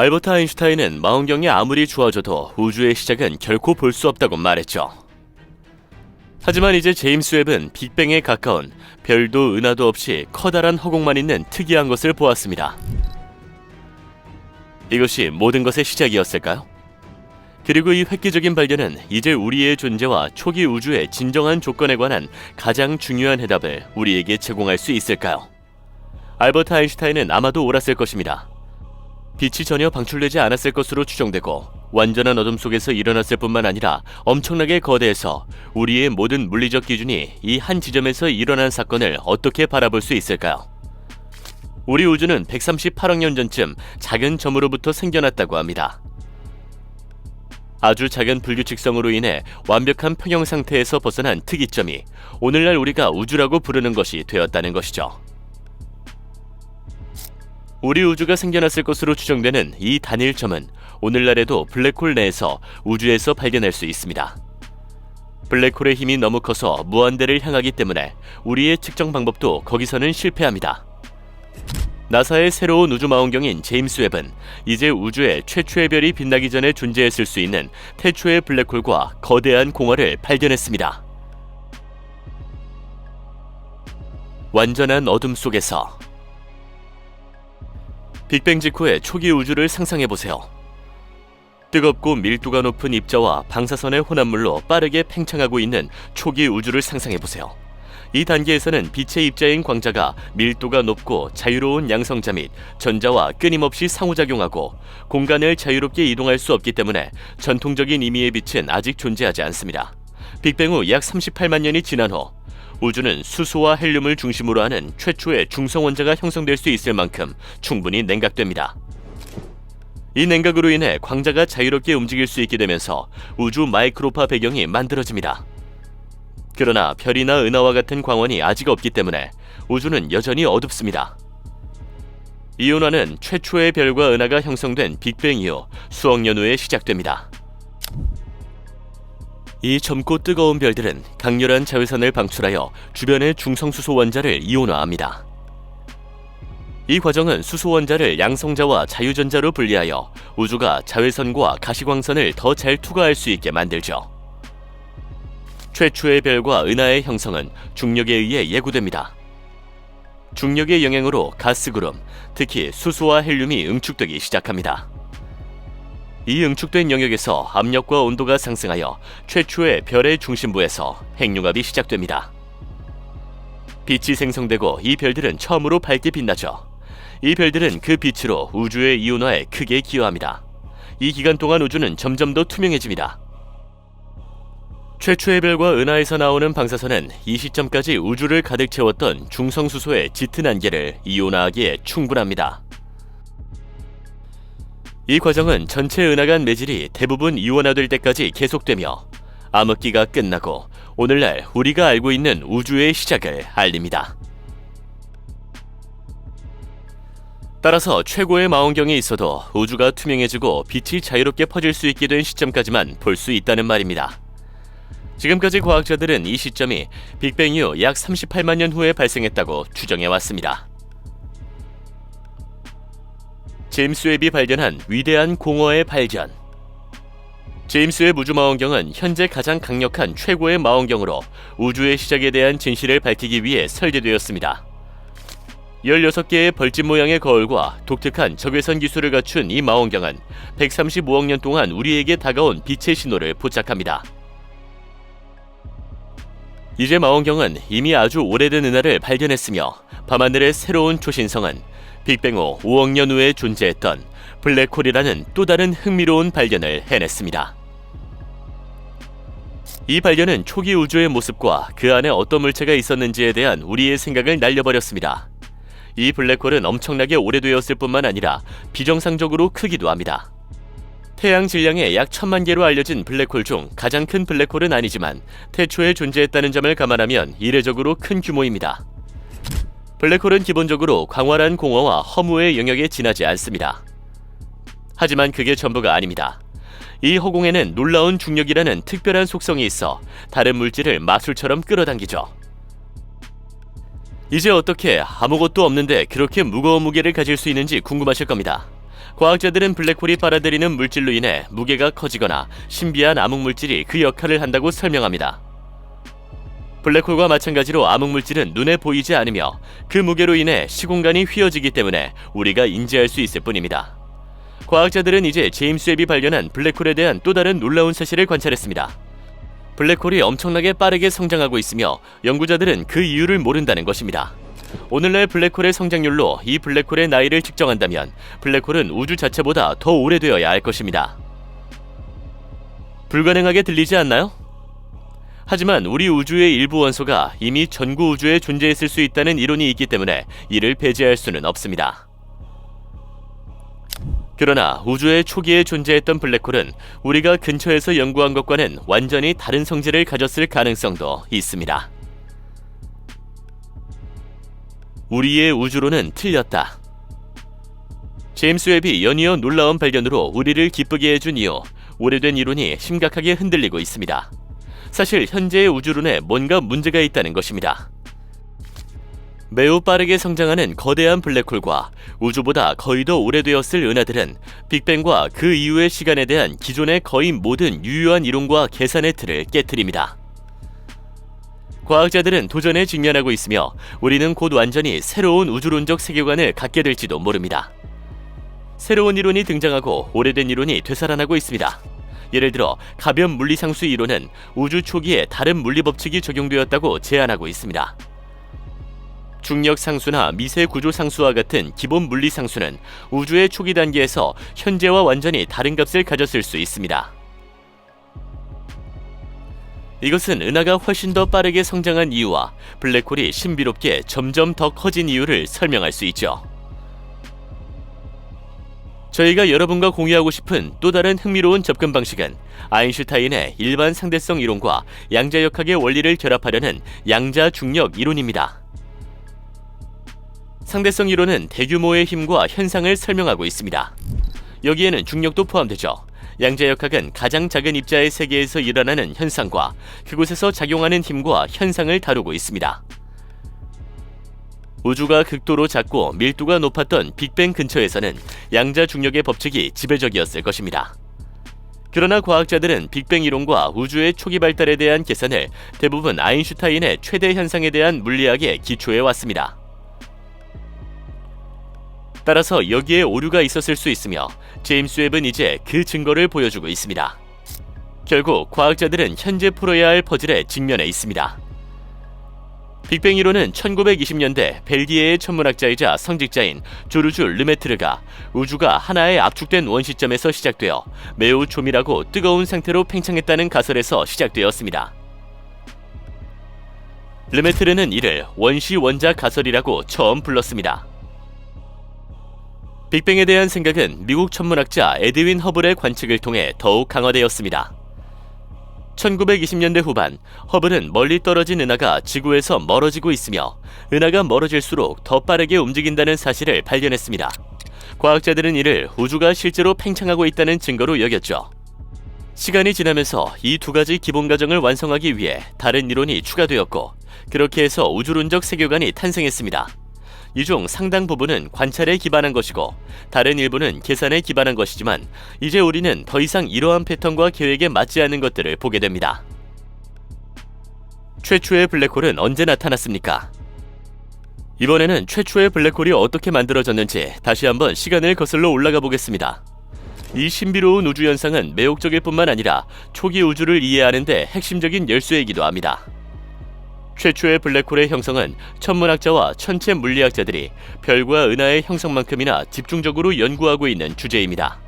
알버트 아인슈타인은 망원경이 아무리 좋아져도 우주의 시작은 결코 볼 수 없다고 말했죠. 하지만 이제 제임스 웹은 빅뱅에 가까운 별도 은하도 없이 커다란 허공만 있는 특이한 것을 보았습니다. 이것이 모든 것의 시작이었을까요? 그리고 이 획기적인 발견은 이제 우리의 존재와 초기 우주의 진정한 조건에 관한 가장 중요한 해답을 우리에게 제공할 수 있을까요? 알버트 아인슈타인은 아마도 옳았을 것입니다. 빛이 전혀 방출되지 않았을 것으로 추정되고 완전한 어둠 속에서 일어났을 뿐만 아니라 엄청나게 거대해서 우리의 모든 물리적 기준이 이 한 지점에서 일어난 사건을 어떻게 바라볼 수 있을까요? 우리 우주는 138억 년 전쯤 작은 점으로부터 생겨났다고 합니다. 아주 작은 불규칙성으로 인해 완벽한 평형 상태에서 벗어난 특이점이 오늘날 우리가 우주라고 부르는 것이 되었다는 것이죠. 우리 우주가 생겨났을 것으로 추정되는 이 단일점은 오늘날에도 블랙홀 내에서 우주에서 발견할 수 있습니다. 블랙홀의 힘이 너무 커서 무한대를 향하기 때문에 우리의 측정 방법도 거기서는 실패합니다. 나사의 새로운 우주망원경인 제임스 웹은 이제 우주의 최초의 별이 빛나기 전에 존재했을 수 있는 태초의 블랙홀과 거대한 공허를 발견했습니다. 완전한 어둠 속에서 빅뱅 직후의 초기 우주를 상상해보세요. 뜨겁고 밀도가 높은 입자와 방사선의 혼합물로 빠르게 팽창하고 있는 초기 우주를 상상해보세요. 이 단계에서는 빛의 입자인 광자가 밀도가 높고 자유로운 양성자 및 전자와 끊임없이 상호작용하고 공간을 자유롭게 이동할 수 없기 때문에 전통적인 의미의 빛은 아직 존재하지 않습니다. 빅뱅 후 약 38만 년이 지난 후 우주는 수소와 헬륨을 중심으로 하는 최초의 중성원자가 형성될 수 있을 만큼 충분히 냉각됩니다. 이 냉각으로 인해 광자가 자유롭게 움직일 수 있게 되면서 우주 마이크로파 배경이 만들어집니다. 그러나 별이나 은하와 같은 광원이 아직 없기 때문에 우주는 여전히 어둡습니다. 이온화는 최초의 별과 은하가 형성된 빅뱅 이후 수억 년 후에 시작됩니다. 이 젊고 뜨거운 별들은 강렬한 자외선을 방출하여 주변의 중성수소 원자를 이온화합니다. 이 과정은 수소 원자를 양성자와 자유전자로 분리하여 우주가 자외선과 가시광선을 더 잘 투과할 수 있게 만들죠. 최초의 별과 은하의 형성은 중력에 의해 예고됩니다. 중력의 영향으로 가스구름, 특히 수소와 헬륨이 응축되기 시작합니다. 이 응축된 영역에서 압력과 온도가 상승하여 최초의 별의 중심부에서 핵융합이 시작됩니다. 빛이 생성되고 이 별들은 처음으로 밝게 빛나죠. 이 별들은 그 빛으로 우주의 이온화에 크게 기여합니다. 이 기간 동안 우주는 점점 더 투명해집니다. 최초의 별과 은하에서 나오는 방사선은 이 시점까지 우주를 가득 채웠던 중성수소의 짙은 안개를 이온화하기에 충분합니다. 이 과정은 전체 은하간 매질이 대부분 이온화될 때까지 계속되며 암흑기가 끝나고 오늘날 우리가 알고 있는 우주의 시작을 알립니다. 따라서 최고의 망원경이 있어도 우주가 투명해지고 빛이 자유롭게 퍼질 수 있게 된 시점까지만 볼 수 있다는 말입니다. 지금까지 과학자들은 이 시점이 빅뱅 이후 약 38만 년 후에 발생했다고 추정해왔습니다. 제임스 웹이 발견한 위대한 공허의 발견. 제임스 웹 우주망원경은 현재 가장 강력한 최고의 망원경으로 우주의 시작에 대한 진실을 밝히기 위해 설계되었습니다. 16개의 벌집 모양의 거울과 독특한 적외선 기술을 갖춘 이 망원경은 135억 년 동안 우리에게 다가온 빛의 신호를 포착합니다. 이제 망원경은 이미 아주 오래된 은하를 발견했으며 밤하늘의 새로운 초신성은 빅뱅 후 5억 년 후에 존재했던 블랙홀이라는 또 다른 흥미로운 발견을 해냈습니다. 이 발견은 초기 우주의 모습과 그 안에 어떤 물체가 있었는지에 대한 우리의 생각을 날려버렸습니다. 이 블랙홀은 엄청나게 오래되었을 뿐만 아니라 비정상적으로 크기도 합니다. 태양 질량의 약 1000만 개로 알려진 블랙홀 중 가장 큰 블랙홀은 아니지만 태초에 존재했다는 점을 감안하면 이례적으로 큰 규모입니다. 블랙홀은 기본적으로 광활한 공허와 허무의 영역에 지나지 않습니다. 하지만 그게 전부가 아닙니다. 이 허공에는 놀라운 중력이라는 특별한 속성이 있어 다른 물질을 마술처럼 끌어당기죠. 이제 어떻게 아무것도 없는데 그렇게 무거운 무게를 가질 수 있는지 궁금하실 겁니다. 과학자들은 블랙홀이 빨아들이는 물질로 인해 무게가 커지거나 신비한 암흑물질이 그 역할을 한다고 설명합니다. 블랙홀과 마찬가지로 암흑물질은 눈에 보이지 않으며 그 무게로 인해 시공간이 휘어지기 때문에 우리가 인지할 수 있을 뿐입니다. 과학자들은 이제 제임스 웹이 발견한 블랙홀에 대한 또 다른 놀라운 사실을 관찰했습니다. 블랙홀이 엄청나게 빠르게 성장하고 있으며 연구자들은 그 이유를 모른다는 것입니다. 오늘날 블랙홀의 성장률로 이 블랙홀의 나이를 측정한다면 블랙홀은 우주 자체보다 더 오래되어야 할 것입니다. 불가능하게 들리지 않나요? 하지만 우리 우주의 일부 원소가 이미 전구 우주에 존재했을 수 있다는 이론이 있기 때문에 이를 배제할 수는 없습니다. 그러나 우주의 초기에 존재했던 블랙홀은 우리가 근처에서 연구한 것과는 완전히 다른 성질을 가졌을 가능성도 있습니다. 우리의 우주론은 틀렸다. 제임스 웹이 연이어 놀라운 발견으로 우리를 기쁘게 해준 이후 오래된 이론이 심각하게 흔들리고 있습니다. 사실 현재의 우주론에 뭔가 문제가 있다는 것입니다. 매우 빠르게 성장하는 거대한 블랙홀과 우주보다 거의 더 오래되었을 은하들은 빅뱅과 그 이후의 시간에 대한 기존의 거의 모든 유효한 이론과 계산의 틀을 깨트립니다. 과학자들은 도전에 직면하고 있으며 우리는 곧 완전히 새로운 우주론적 세계관을 갖게 될지도 모릅니다. 새로운 이론이 등장하고 오래된 이론이 되살아나고 있습니다. 예를 들어 가변 물리상수 이론은 우주 초기에 다른 물리법칙이 적용되었다고 제안하고 있습니다. 중력상수나 미세구조상수와 같은 기본 물리상수는 우주의 초기 단계에서 현재와 완전히 다른 값을 가졌을 수 있습니다. 이것은 은하가 훨씬 더 빠르게 성장한 이유와 블랙홀이 신비롭게 점점 더 커진 이유를 설명할 수 있죠. 저희가 여러분과 공유하고 싶은 또 다른 흥미로운 접근 방식은 아인슈타인의 일반 상대성 이론과 양자역학의 원리를 결합하려는 양자중력 이론입니다. 상대성 이론은 대규모의 힘과 현상을 설명하고 있습니다. 여기에는 중력도 포함되죠. 양자역학은 가장 작은 입자의 세계에서 일어나는 현상과 그곳에서 작용하는 힘과 현상을 다루고 있습니다. 우주가 극도로 작고 밀도가 높았던 빅뱅 근처에서는 양자중력의 법칙이 지배적이었을 것입니다. 그러나 과학자들은 빅뱅 이론과 우주의 초기 발달에 대한 계산을 대부분 아인슈타인의 최대 현상에 대한 물리학에 기초해 왔습니다. 따라서 여기에 오류가 있었을 수 있으며 제임스 웹은 이제 그 증거를 보여주고 있습니다. 결국 과학자들은 현재 풀어야 할 퍼즐에 직면해 있습니다. 빅뱅 이론은 1920년대 벨기에의 천문학자이자 성직자인 조르주 르메트르가 우주가 하나의 압축된 원시점에서 시작되어 매우 조밀하고 뜨거운 상태로 팽창했다는 가설에서 시작되었습니다. 르메트르는 이를 원시-원자 가설이라고 처음 불렀습니다. 빅뱅에 대한 생각은 미국 천문학자 에드윈 허블의 관측을 통해 더욱 강화되었습니다. 1920년대 후반, 허블은 멀리 떨어진 은하가 지구에서 멀어지고 있으며 은하가 멀어질수록 더 빠르게 움직인다는 사실을 발견했습니다. 과학자들은 이를 우주가 실제로 팽창하고 있다는 증거로 여겼죠. 시간이 지나면서 이 두 가지 기본 가정을 완성하기 위해 다른 이론이 추가되었고 그렇게 해서 우주론적 세계관이 탄생했습니다. 이 중 상당 부분은 관찰에 기반한 것이고 다른 일부는 계산에 기반한 것이지만 이제 우리는 더 이상 이러한 패턴과 계획에 맞지 않는 것들을 보게 됩니다. 최초의 블랙홀은 언제 나타났습니까? 이번에는 최초의 블랙홀이 어떻게 만들어졌는지 다시 한번 시간을 거슬러 올라가 보겠습니다. 이 신비로운 우주 현상은 매혹적일 뿐만 아니라 초기 우주를 이해하는 데 핵심적인 열쇠이기도 합니다. 최초의 블랙홀의 형성은 천문학자와 천체 물리학자들이 별과 은하의 형성만큼이나 집중적으로 연구하고 있는 주제입니다.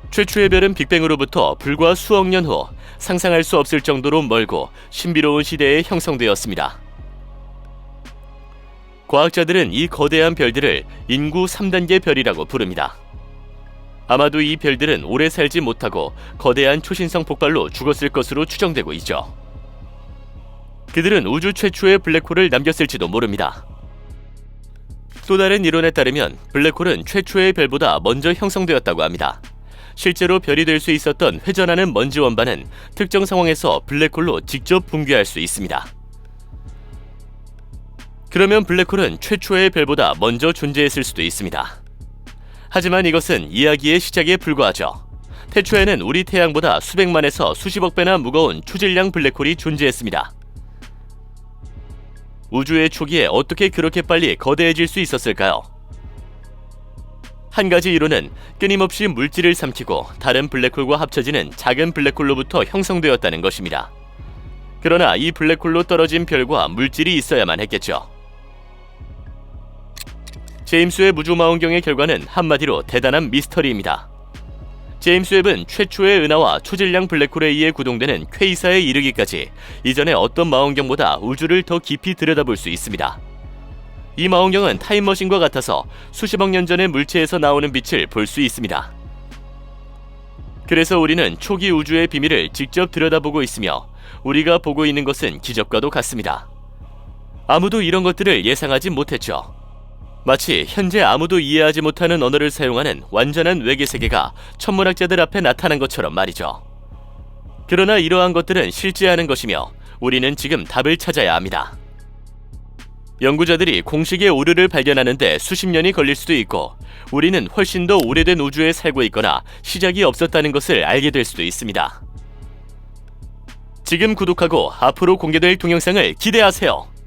최초의 별은 빅뱅으로부터 불과 수억 년 후 상상할 수 없을 정도로 멀고 신비로운 시대에 형성되었습니다. 과학자들은 이 거대한 별들을 인구 3단계 별이라고 부릅니다. 아마도 이 별들은 오래 살지 못하고 거대한 초신성 폭발로 죽었을 것으로 추정되고 있죠. 그들은 우주 최초의 블랙홀을 남겼을지도 모릅니다. 또 다른 이론에 따르면 블랙홀은 최초의 별보다 먼저 형성되었다고 합니다. 실제로 별이 될 수 있었던 회전하는 먼지 원반은 특정 상황에서 블랙홀로 직접 붕괴할 수 있습니다. 그러면 블랙홀은 최초의 별보다 먼저 존재했을 수도 있습니다. 하지만 이것은 이야기의 시작에 불과하죠. 태초에는 우리 태양보다 수백만에서 수십억 배나 무거운 초질량 블랙홀이 존재했습니다. 우주의 초기에 어떻게 그렇게 빨리 거대해질 수 있었을까요? 한 가지 이론은 끊임없이 물질을 삼키고 다른 블랙홀과 합쳐지는 작은 블랙홀로부터 형성되었다는 것입니다. 그러나 이 블랙홀로 떨어진 별과 물질이 있어야만 했겠죠. 제임스 웹 우주망원경의 결과는 한마디로 대단한 미스터리입니다. 제임스 웹은 최초의 은하와 초질량 블랙홀에 의해 구동되는 퀘이사에 이르기까지 이전의 어떤 망원경보다 우주를 더 깊이 들여다볼 수 있습니다. 이 망원경은 타임머신과 같아서 수십억 년 전의 물체에서 나오는 빛을 볼 수 있습니다. 그래서 우리는 초기 우주의 비밀을 직접 들여다보고 있으며 우리가 보고 있는 것은 기적과도 같습니다. 아무도 이런 것들을 예상하지 못했죠. 마치 현재 아무도 이해하지 못하는 언어를 사용하는 완전한 외계 세계가 천문학자들 앞에 나타난 것처럼 말이죠. 그러나 이러한 것들은 실제하는 것이며 우리는 지금 답을 찾아야 합니다. 연구자들이 공식의 오류를 발견하는데 수십 년이 걸릴 수도 있고 우리는 훨씬 더 오래된 우주에 살고 있거나 시작이 없었다는 것을 알게 될 수도 있습니다. 지금 구독하고 앞으로 공개될 동영상을 기대하세요.